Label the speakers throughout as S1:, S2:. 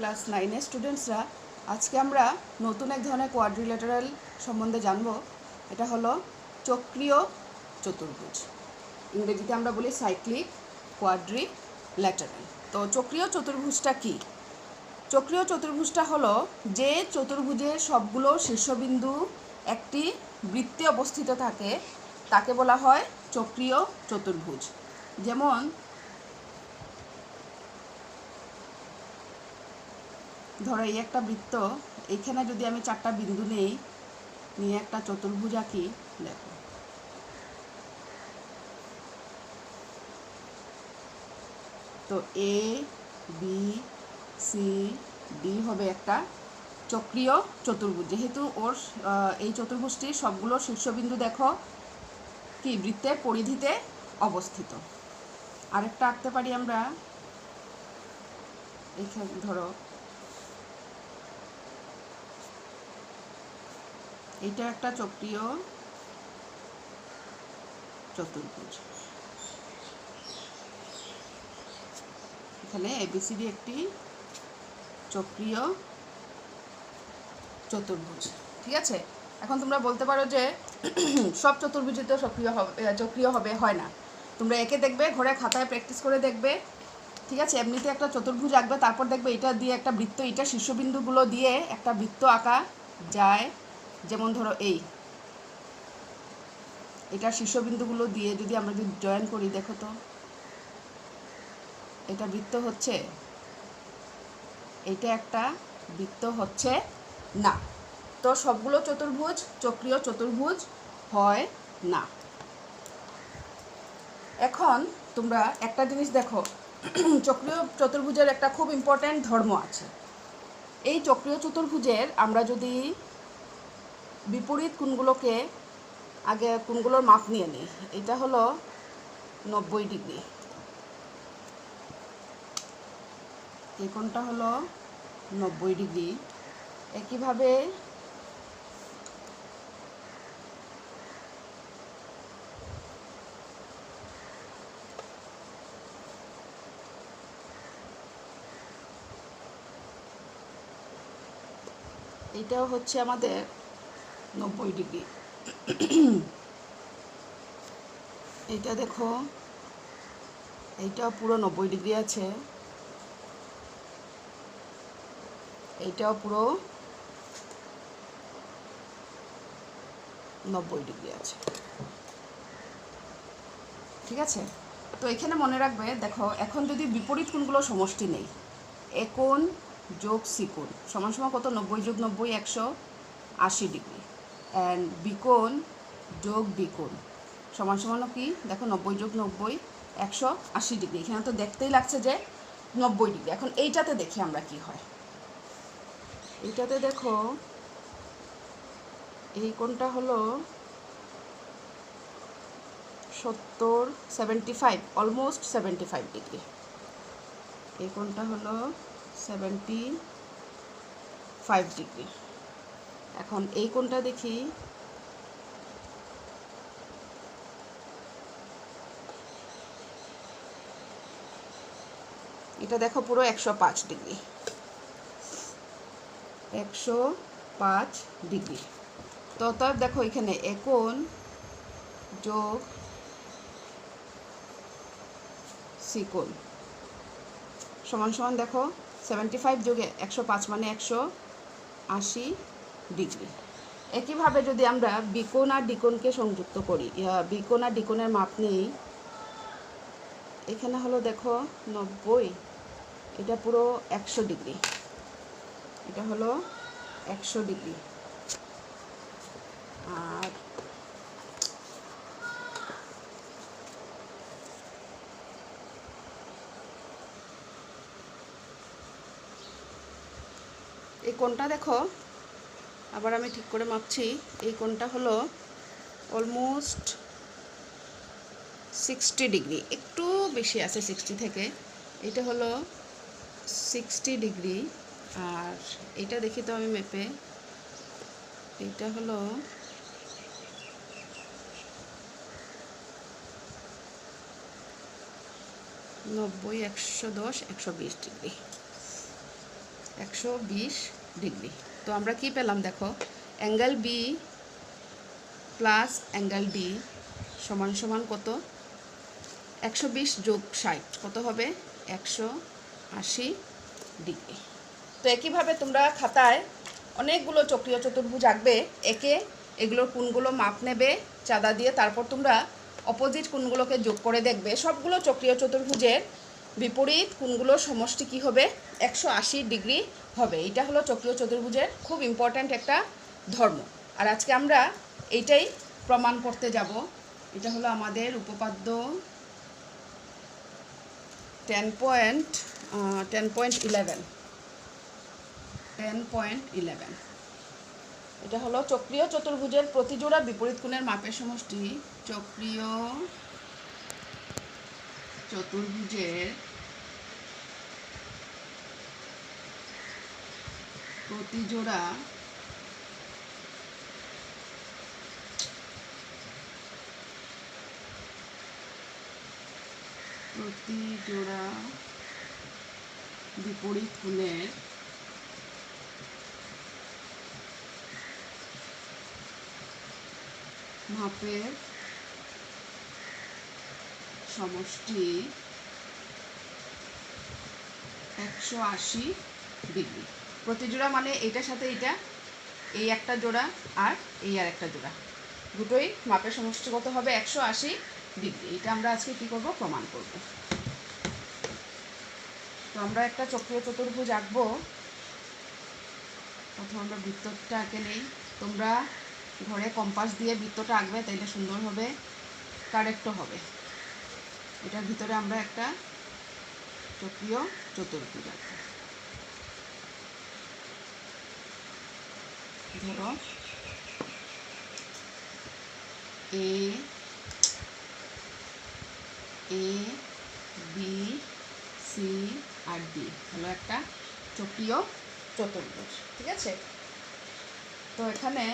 S1: Class 9 স্টুডেন্টসরা আজকে আমরা নতুন এক ধরনের কোয়াড্রিল্যাটারাল সম্বন্ধে জানব। এটা হলো চক্রীয় চতুর্ভুজ, ইংরেজিতে আমরা বলি সাইক্লিক কোয়াড্রিল্যাটারাল। তো চক্রীয় চতুর্ভুজটা কি? চক্রীয় চতুর্ভুজটা হলো যে চতুর্ভুজের সবগুলো শীর্ষবিন্দু একটি বৃত্তে অবস্থিত থাকে তাকে বলা হয় চক্রীয় চতুর্ভুজ। যেমন ধরো এই একটা বৃত্ত, এইখানে যদি আমি 4টা বিন্দু নেই, নিয়ে একটা চতুর্ভুজ আঁকি, দেখো তো এ বি সি ডি হবে একটা চক্রীয় চতুর্ভুজ। যেহেতু ওর এই চতুর্ভুজটির সবগুলো শীর্ষবিন্দু দেখো কি বৃত্তের পরিধিতে অবস্থিত। আরেকটা আঁকতে পারি আমরা, এখানে ধরো এইটা একটা চক্রীয় চতুর্ভুজ। এখানে এবিসিডি একটি চক্রীয় চতুর্ভুজ, ঠিক আছে। এখন তোমরা বলতে পারো যে সব চতুর্ভুজই তো চক্রীয় হবে, হয় না। তোমরা একে দেখবে, ঘরে খাতায় প্র্যাকটিস করে দেখবে, ঠিক আছে। এমনিতে একটা চতুর্ভুজ আঁকবে, তারপর দেখবে এটা দিয়ে একটা বৃত্ত, এটা শীর্ষবিন্দুগুলো দিয়ে একটা বৃত্ত আঁকা যায়। যেমন ধরো এটা শীর্ষবিন্দুগুলো দিয়ে যদি আমরা যদি জয়েন করি, দেখো তো এটা বৃত্ত হচ্ছে, এটা একটা বৃত্ত হচ্ছে না। তো সবগুলো চতুর্ভুজ চক্রীয় চতুর্ভুজ হয় না। এখন তোমরা একটা জিনিস দেখো, চক্রীয় চতুর্ভুজের একটা খুব ইম্পর্ট্যান্ট ধর্ম আছে। এই চক্রীয় চতুর্ভুজের আমরা যদি বিপরীত কোণগুলোকে আগে কোণগুলোর মাপ নিয়ে নিই, এটা হলো 90 ডিগ্রি, এই কোণটা হলো 90 ডিগ্রি। একইভাবে এটাও হচ্ছে আমাদের 90 ডিগ্রি। এইটা দেখো, এইটাও পুরো 90 ডিগ্রি আছে, এইটাও পুরো 90 ডিগ্রি আছে, ঠিক আছে। তো এখানে মনে রাখবে, দেখো এখন যদি বিপরীত কোণগুলো সমষ্টি নেই, এ কোণ যোগ সি কোণ সমান সমান কত? 90 যোগ 90 180 ডিগ্রি। অ্যান্ড বি কোণ যোগ বি কোণ সমান সমানও কি? দেখো 90 যোগ 90 180 ডিগ্রি। এখানে তো দেখতেই লাগছে যে 90 ডিগ্রি। এখন এইটাতে দেখি আমরা কি হয়। এইটাতে দেখো, এই কোণটা হলো 75 অলমোস্ট 75 ডিগ্রি। এই কোণটা হলো 75 ডিগ্রি। এখন এই কোণটা দেখি, এটা দেখো পুরো 105 ডিগ্রি, 105 ডিগ্রি। তো অতএব দেখো এখানে এ কোণ যোগ সি কোণ সমান সমান দেখো 75 যোগ 105 মানে 180 ডিগ্রি। একইভাবে যদি আমরা বিকোণ আর ডিকোণকে সংযুক্ত করি, বিকোণ আর ডিকোণের মাপ নেই, এখানে হলো দেখো 90, এটা পুরো 100 ডিগ্রি, এটা হলো 100 ডিগ্রি। আর এই কোণটা দেখো, আবার আমি ঠিক করে মাপছি, এই কোণটা হলো অলমোস্ট 60 ডিগ্রি, একটু বেশি আছে 60 থেকে। এটা হলো 60 ডিগ্রি। আর এটা দেখি তো আমি মেপে, এটা হলো 90 110 120 ডিগ্রি, 120 ডিগ্রি। তো আমরা কি পেলাম দেখো, angle B plus angle D সমান সমান কত? 120 যোগ 60 কত হবে? 180 ডিগ্রি। তো একইভাবে তোমরা খাতায় অনেকগুলো চক্রীয় চতুর্ভুজ আঁকবে, একে এগুলোর কোণগুলো মাপ নেবে চাঁদা দিয়ে, তারপর তোমরা অপোজিট কোণগুলোকে যোগ করে দেখবে সবগুলো চক্রীয় চতুর্ভুজের বিপরীত কোণগুলোর সমষ্টি কী হবে? 180 ডিগ্রি হবে। এটা হলো চক্রীয় চতুর্ভুজের খুব ইম্পর্ট্যান্ট একটা ধর্ম। আর আজকে আমরা এইটাই প্রমাণ করতে যাব। এটা হলো আমাদের উপপাদ্য 10.11। এটা হলো চক্রীয় চতুর্ভুজের প্রতিজোড়া বিপরীত কোণের মাপের সমষ্টি। চক্রীয় চতুর্ভুজের প্রতিজোড়া বিপরীত কোণের মাপের সমষ্টি 180 ডিগ্রি। প্রতিজোড়া মানে এইটার সাথে এইটা, এই একটা জোড়া আর এই আর একটা জোড়া, দুটোই মাপের সমষ্টি কত হবে? 180 ডিগ্রি। এটা আমরা আজকে কি করব? প্রমাণ করব। তো আমরা একটা চক্রীয় চতুর্ভুজ আঁকবো। প্রথমে আমরা বৃত্তটা আঁকে নেই। তোমরা ঘরে কম্পাস দিয়ে বৃত্তটা আঁকবে, তাইলে সুন্দর হবে, কারেক্টও হবে। এটার ভিতরে আমরা একটা চক্রীয় চতুর্ভুজ আঁকবো। ধরো এ বি সি আর ডি হলো একটা চক্রীয় চতুর্ভুজ, ঠিক আছে? তো এখানে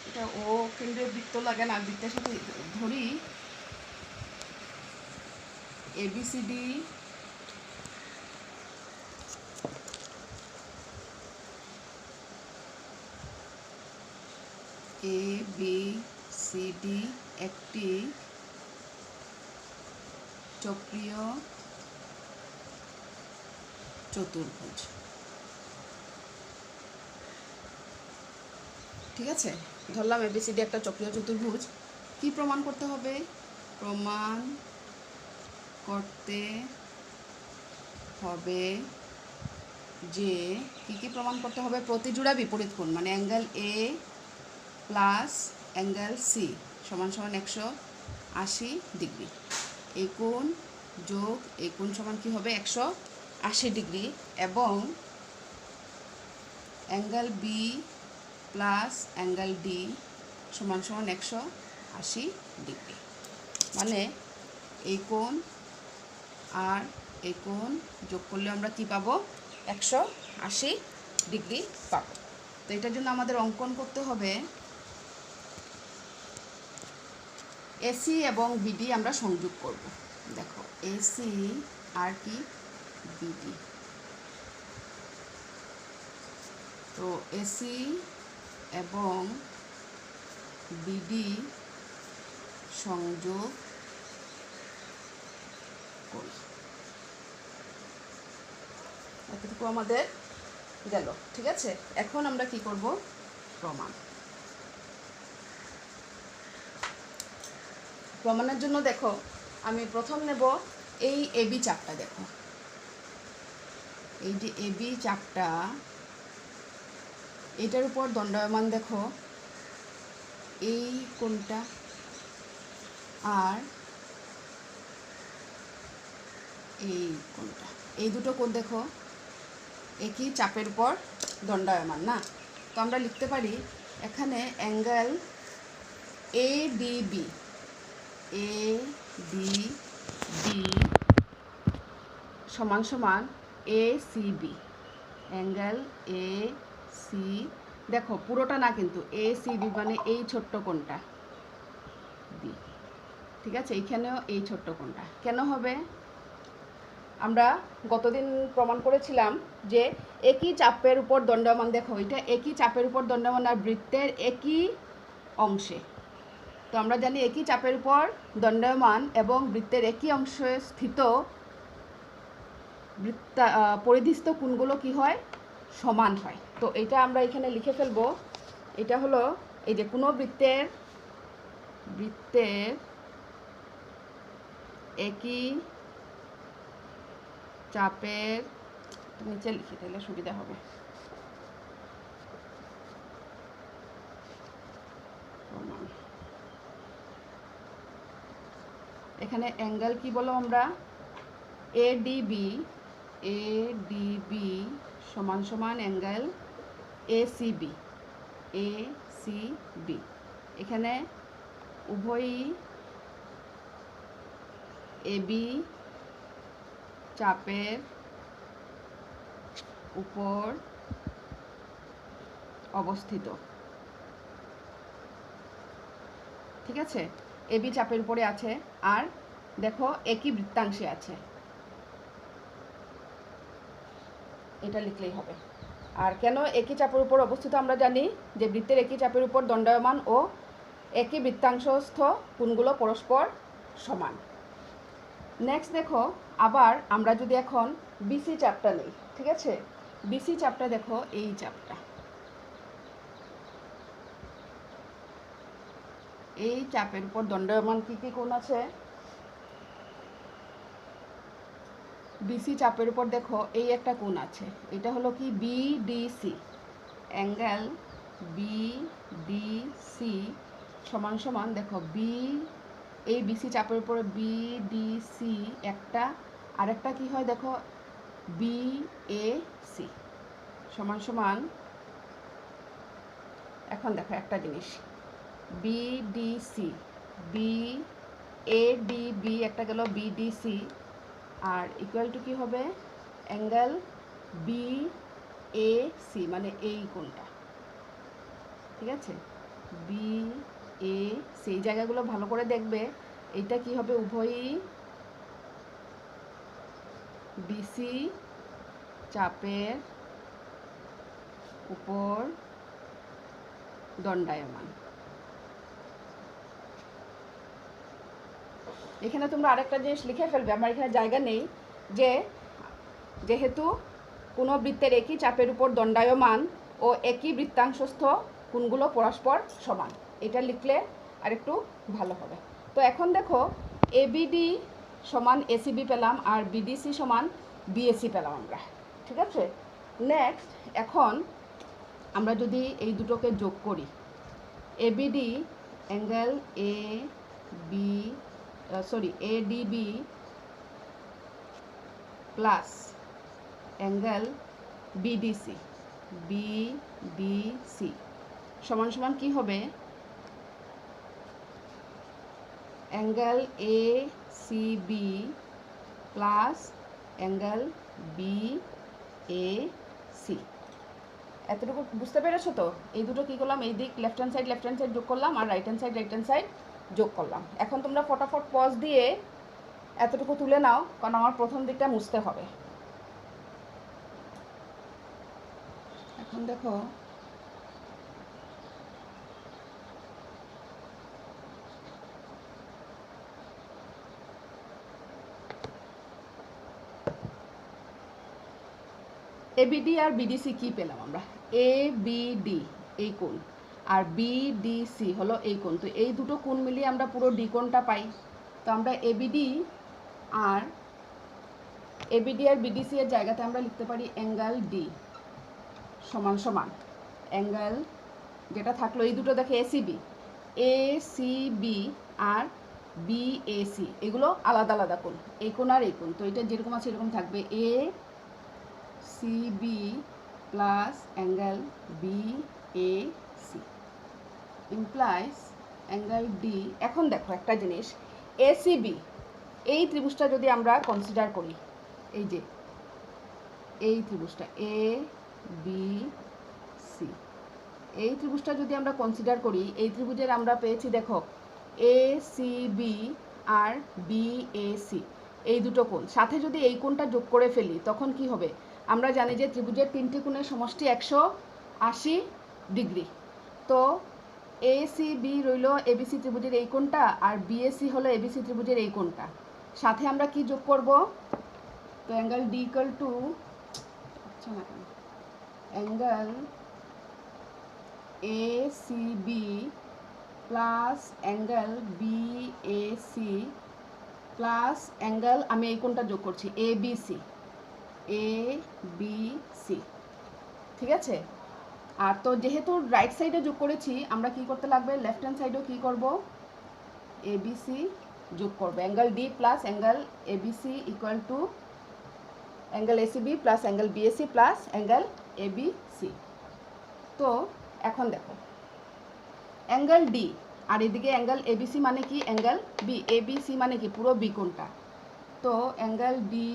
S1: এটা ও কেন্দ্রীয় বৃত্ত লাগে না, বৃত্তের সাথে ধরি ABCD ABCD একটি চক্রীয় চতুর্ভুজ, ঠিক আছে? ধরলাম ABCD একটা চক্রীয় চতুর্ভুজ। কি প্রমাণ করতে হবে? প্রমাণ করতে হবে যে কি প্রমাণ করতে হবে? প্রতিজোড়া বিপরীত কোণ মানে angle A plus angle C সমান সমান 180 ডিগ্রি। এই কোণ যোগ এই কোণ সমান কি হবে? 180 ডিগ্রি। এবং angle B plus angle D সমান সমান 180 ডিগ্রি। মানে এই কোণ আর এই কোণ যোগ করলে আমরা কি পাবো? 180 ডিগ্রি পাবো। তো এটার জন্য আমাদের অঙ্কন করতে হবে এসি এবং বিডি আমরা সংযোগ করব। দেখো এসি আর কি বিডি। তো এসি এবং বিডি সংযোগ করি। এতটুকু আমাদের গেল, ঠিক আছে? এখন আমরা কি করব? প্রমাণের জন্য দেখো আমি প্রথম নেব এই এবি চাপটা। দেখো এই যে এবি চাপটা, এটার উপর দণ্ডায়মান দেখো এই কোণটা আর এই কোণটা, এই দুটো কোণ দেখো একই চাপের উপর দণ্ডায়মান না। তো আমরা লিখতে পারি এখানে অ্যাঙ্গেল ADB সমান সমান ACB। অ্যাঙ্গেল AC, দেখো পুরোটা না কিন্তু, ACB মানে এই ছোট্ট কোণটা বি, ঠিক আছে? এইখানেও এই ছোট্ট কোণটা কেন হবে? আমরা গতদিন প্রমাণ করেছিলাম যে একই চাপের উপর দণ্ডায়মান, দেখো এটা একই চাপের উপর দণ্ডায়মান আর বৃত্তের একই অংশে। তো আমরা জানি একই চাপের উপর দণ্ডায়মান এবং বৃত্তের একই অংশে স্থিত পরিধিস্থ কোণগুলো কি হয়? সমান হয়। তো এটা আমরা এখানে লিখে ফেলবো। এটা হলো এই যে কোনো বৃত্তের একই চাপের, নিচে লিখে দিলে সুবিধা হবে। এখানে অ্যাঙ্গেল কি বলো আমরা? এডিবি সমান সমান অ্যাঙ্গেল এসিবি। এখানে উভয়ই এবি চাপের উপর অবস্থিত, ঠিক আছে? এবি চাপের উপরে আছে আর দেখো একই বৃত্তাংশে আছে, এটা লিখলেই হবে। আর কেন একই চাপের উপর অবস্থিত? আমরা জানি যে বৃত্তের একই চাপের উপর দণ্ডায়মান ও একই বৃত্তাংশস্থ কোণগুলো পরস্পর সমান। নেক্সট দেখো, আবার আমরা যদি এখন বিসি চাপটা নিই, ঠিক আছে? বিসি চাপটা দেখো, এই চাপটা, এই চাপের উপর দণ্ডায়মান কি কি কোণ আছে? বিসি চাপের উপর দেখো এই একটা কোণ আছে, এটা হলো কি বিডিসি। অ্যাঙ্গেল বিডিসি সমান সমান দেখো এই বিসি চাপের উপরে বিডিসি একটা, আরেকটা কি হয় দেখো বিএসি সমান সমান, এখন দেখো একটা জিনিস, বিডিসি বিএডিবি একটা গেল বিডিসি আর ইকুয়াল টু কি হবে? অ্যাঙ্গেল বিএসি, মানে এই কোণটা, ঠিক আছে? বিএসি, এই জায়গাগুলো ভালো করে দেখবে। এটা কি হবে? উভয়ই বিসি চাপের উপর দণ্ডায়মান। এখানে তোমরা আরেকটা জিনিস লিখে ফেলবে, আমার এখানে জায়গা নেই, যে যেহেতু কোনো বৃত্তের একই চাপের উপর দণ্ডায়মান ও একই বৃত্তাংশস্থ কোণগুলো পরস্পর সমান, এটা লিখলে আরেকটু ভালো হবে। তো এখন দেখো এবিডি সমান এসিবি পেলাম আর বিডিসি সমান বিএসি পেলাম আমরা, ঠিক আছে? নেক্সট এখন আমরা যদি এই দুটোকে যোগ করি, ABD angle ADB plus angle BDC সমান সমান কি হবে? Angle ACB plus angle BAC. এতটুকু বুঝতে পেরেছো তো? এই দুটো কী করলাম? এই দিক লেফট হ্যান্ড সাইড যোগ করলাম আর রাইট হ্যান্ড সাইড যোগ করলাম। এখন তোমরা ফটাফট পজ দিয়ে এতটুকু তুলে নাও, কারণ আমার প্রথম দিকটা মুছতে হবে। এখন দেখো এবিডি আর বিডিসি কি পেলাম আমরা? এবিডি এই কোণ আর বিডিসি হলো এই কোণ। তো এই দুটো কোণ মিলিয়ে আমরা পুরো ডি কোণটা পাই। তো আমরা এবিডি আর বিডিসি এর জায়গাতে আমরা লিখতে পারি অ্যাঙ্গেল ডি সমান সমান অ্যাঙ্গেল যেটা থাকলো এই দুটো দেখে এসিবি আর বিএসি, এগুলো আলাদা আলাদা কোণ, এই কোণ আর এই কোণ। তো এটা যেরকম আছে এরকম থাকবে, CB plus angle BAC implies angle D. এখন দেখো একটা জিনিস, এসিবি এই ত্রিভুজটা যদি আমরা কনসিডার করি, এই যে এই ত্রিভুজটা এবিসি, এই ত্রিভুজটা যদি আমরা কনসিডার করি, এই ত্রিভুজের আমরা পেয়েছি দেখো এসিবি আর বিএসি, এই দুটো কোণ, সাথে যদি এই কোণটা যোগ করে ফেলি তখন কি হবে? আমরা জানি যে ত্রিভুজের তিনটি কোণের সমষ্টি 180 ডিগ্রি। তো এসিবি রইল এবিসি ত্রিভুজের এই কোণটা, আর বিএসি হলো এবিসি ত্রিভুজের এই কোণটা। সাথে আমরা কি যোগ করব? তো অ্যাঙ্গেল ডি ইকুয়াল টু, আচ্ছা না কেন, angle ACB plus angle BAC plus angle, আমি এই কোণটা যোগ করছি, এবিসি, এবিসি, ঠিক আছে? আর তো যেহেতু রাইট সাইডে যোগ করেছি, আমরা কি করতে লাগবে? লেফট হ্যান্ড সাইডেও কি করব? এবিসি যোগ করব। Angle D plus angle ABC equal to angle ACB plus angle BAC plus angle ABC. তো এখন দেখো, অ্যাঙ্গেল ডি আর এদিকে অ্যাঙ্গেল এবিসি মানে কি? Angle B. এবিসি মানে কি? পুরো বি কোণটা। তো angle D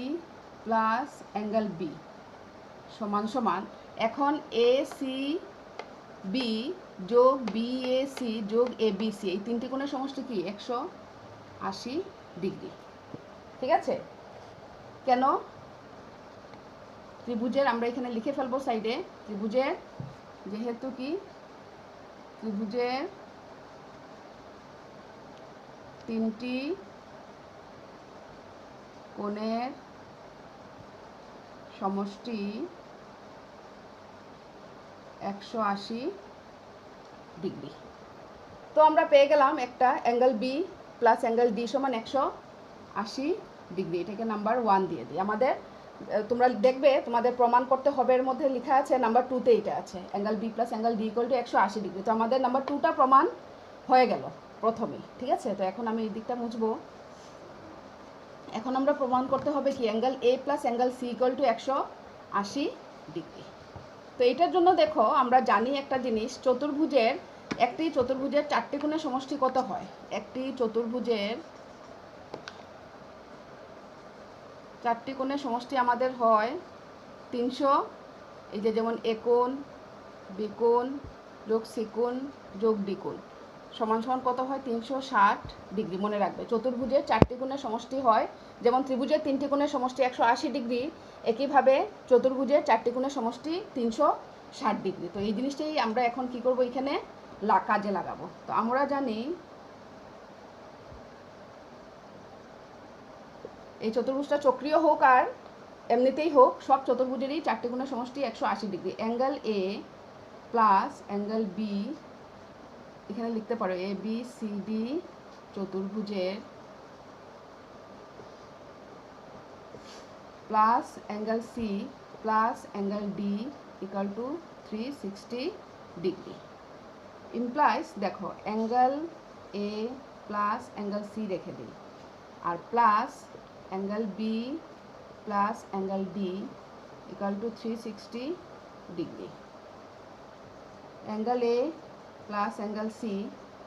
S1: plus angle B সমান সমান, এখন এসি বি যোগ বিএসি যোগ এবিসি, এই তিনটি কোণের সমষ্টি কি? 180 ডিগ্রি, ঠিক আছে? কেন? ত্রিভুজের, আমরা এখানে লিখে ফেলবো সাইডে, ত্রিভুজের যেহেতু কি ত্রিভুজের তিনটি কোণের সমষ্টি 180 ডিগ্রি। তো আমরা পেয়ে গেলাম একটা angle B plus angle D সমান 180 ডিগ্রি। এটাকে নাম্বার 1 দিয়ে দিই। আমাদের, তোমরা দেখবে তোমাদের প্রমাণ করতে হবে, এর মধ্যে লেখা আছে নাম্বার 2তে এটা আছে, angle B plus angle D equal to 180 degree. তো আমাদের নাম্বার 2টা প্রমাণ হয়ে গেল প্রথমেই, ঠিক আছে? তো এখন আমি এই দিকটা মুছবো। এখন আমরা প্রমাণ করতে হবে কি? Angle A plus angle C equal to 180 degree. তো এটার জন্য দেখো, আমরা জানি একটা জিনিস, একটি চতুর্ভুজের চারটি কোণের সমষ্টি কত হয়? একটি চতুর্ভুজের চারটি কোণের সমষ্টি আমাদের হয় 300, এই যে যেমন এ কোণ, বি কোণ যোগ সি কোণ যোগ ডি কোণ সমান সমান কত হয়? 360 ডিগ্রি। মনে রাখবে, চতুর্ভুজের চারটি কোণের সমষ্টি হয়, যেমন ত্রিভুজের তিনটি কোণের সমষ্টি 180 ডিগ্রি, একইভাবে চতুর্ভুজের চারটি কোণের সমষ্টি 360 ডিগ্রি। তো এই জিনিসটাই আমরা এখন কি করব? এখানে কাজে লাগাবো। তো আমরা জানি এই চতুর্ভুজটা চক্রীয় হোক আর এমনিতেই হোক, সব চতুর্ভুজেরই চারটি কোণের সমষ্টি 180 degree. Angle A plus angle B, এখানে লিখতে পারো এ বি সি ডি চতুর্ভুজের plus angle C plus angle D equal to 360 degree. Implies, দেখো, angle A plus angle C রেখে দিই, আর plus angle B plus angle D equal to 360 degree. Angle A plus angle C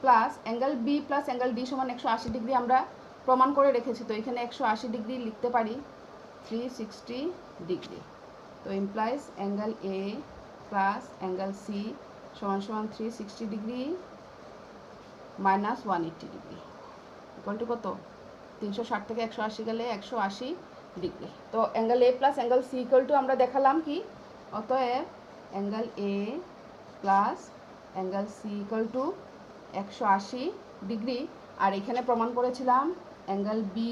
S1: plus angle B plus angle D সমান 180 degree আমরা প্রমাণ করে রেখেছি। তো এখানে 180 ডিগ্রি লিখতে পারি 360 ডিগ্রি। তো implies angle A plus angle C সমান সমান 360 degree minus 180 degree equal to কত? 360 থেকে 180 গেলে 180 ডিগ্রি। তো angle A plus angle C equal to আমরা দেখালাম কি? অতএব angle A plus angle C equal to 180 degree. আর এখানে প্রমাণ করেছিলাম angle B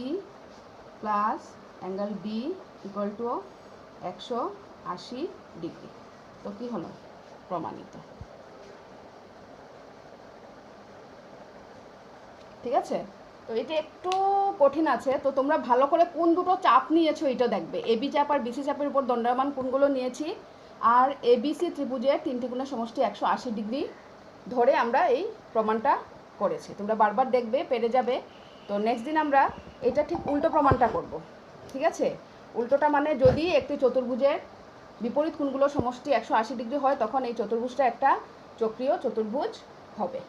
S1: plus angle D equal to 180 degree. তো কি হলো? প্রমাণিত। ঠিক আছে? তো এটা একটু কঠিন আছে, তো তোমরা ভালো করে কোন দুটো চাপ নিয়েছো এটা দেখবে। এবি চাপ আর বিসি চাপের উপর দণ্ডায়মান কোণগুলো নিয়েছি, আর এবিসি ত্রিভুজের তিনটি কোণের সমষ্টি 180 ডিগ্রি ধরে আমরা এই প্রমাণটা করেছি। তোমরা বারবার দেখবে, পেরে যাবে। তো নেক্সট দিন আমরা এটা ঠিক উল্টো প্রমাণটা করব। ঠিক আছে? উল্টোটা মানে যদি একটি চতুর্ভুজের বিপরীত কোণগুলোর সমষ্টি 180 ডিগ্রি হয়, তখন এই চতুর্ভুজটা একটা চক্রীয় চতুর্ভুজ হবে।